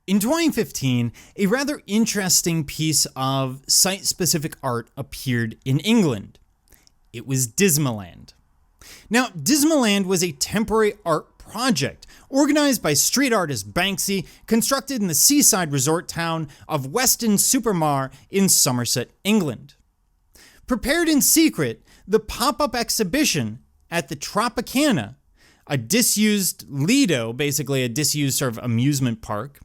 In 2015, a rather interesting piece of site-specific art appeared in England. It was Dismaland. Now, Dismaland was a temporary art project organized by street artist Banksy, constructed in the seaside resort town of Weston-super-Mare in Somerset, England. Prepared in secret, the pop-up exhibition at the Tropicana, a disused Lido, basically a disused sort of amusement park,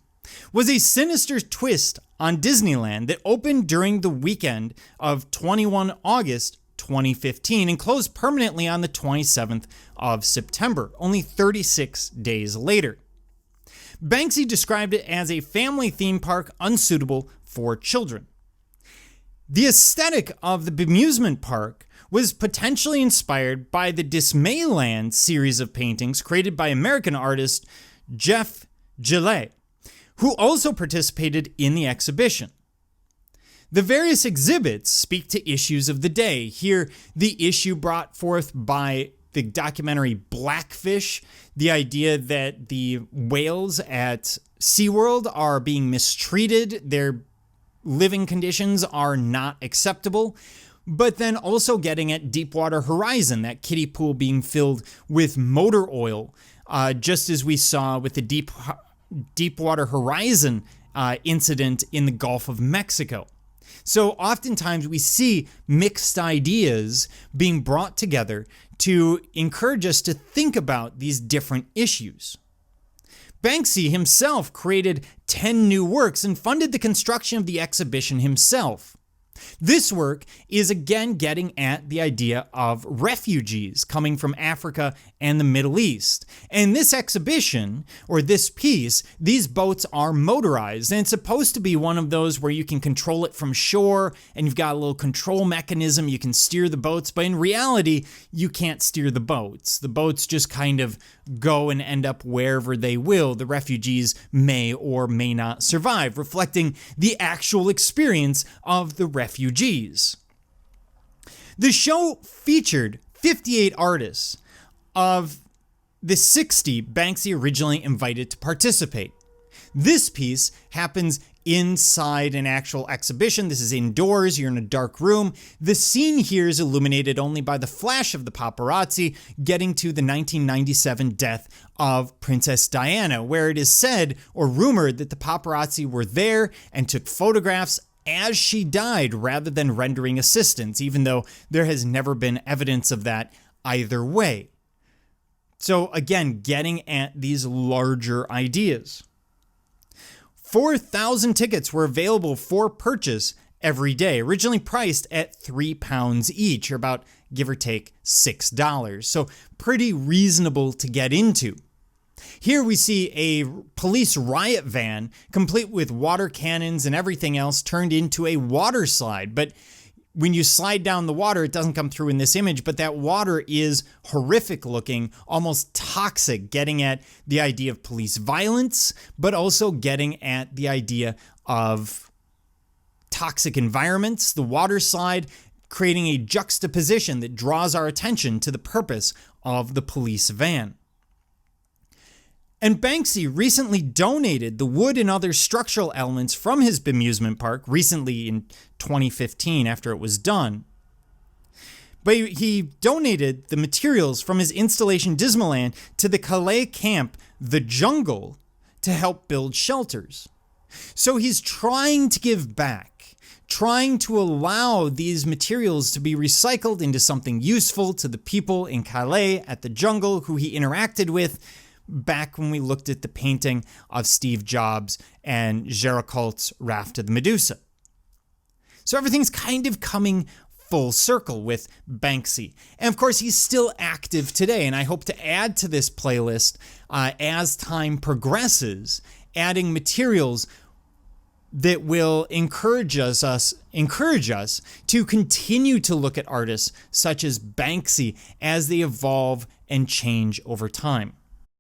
was a sinister twist on Disneyland that opened during the weekend of 21 August 2015 and closed permanently on the 27th of September, only 36 days later. Banksy described it as a family theme park unsuitable for children. The aesthetic of the amusement park was potentially inspired by the Dismaland series of paintings created by American artist Jeff Gillet, who also participated in the exhibition. The various exhibits speak to issues of the day. Here, the issue brought forth by the documentary Blackfish, the idea that the whales at SeaWorld are being mistreated, their living conditions are not acceptable, but then also getting at Deepwater Horizon, that kiddie pool being filled with motor oil, just as we saw with the Deepwater Horizon incident in the Gulf of Mexico. So oftentimes we see mixed ideas being brought together to encourage us to think about these different issues. Banksy himself created 10 new works and funded the construction of the exhibition himself. This work is again getting at the idea of refugees coming from Africa and the Middle East. And this exhibition, or this piece, these boats are motorized, and it's supposed to be one of those where you can control it from shore, and you've got a little control mechanism, you can steer the boats, but in reality, you can't steer the boats. The boats just kind of go and end up wherever they will. The refugees may or may not survive, reflecting the actual experience of the refugees. The show featured 58 artists of the 60 Banksy originally invited to participate. This piece happens inside an actual exhibition. This is indoors, you're in a dark room. The scene here is illuminated only by the flash of the paparazzi getting to the 1997 death of Princess Diana, where it is said or rumored that the paparazzi were there and took photographs as she died rather than rendering assistance, even though there has never been evidence of that either way. So again, getting at these larger ideas. 4,000 tickets were available for purchase every day, originally priced at £3 each, or about, give or take, $6. So pretty reasonable to get into. Here we see a police riot van, complete with water cannons and everything else, turned into a water slide. But when you slide down the water, it doesn't come through in this image, but that water is horrific looking, almost toxic, getting at the idea of police violence, but also getting at the idea of toxic environments. The water slide creating a juxtaposition that draws our attention to the purpose of the police van. And Banksy recently donated the wood and other structural elements from his amusement park, recently in 2015 after it was done. But he donated the materials from his installation Dismaland to the Calais camp, The Jungle, to help build shelters. So he's trying to give back, trying to allow these materials to be recycled into something useful to the people in Calais at The Jungle who he interacted with back when we looked at the painting of Steve Jobs and Géricault's Raft of the Medusa. So everything's kind of coming full circle with Banksy. And of course, he's still active today, and I hope to add to this playlist as time progresses, adding materials that will encourage us to continue to look at artists such as Banksy as they evolve and change over time.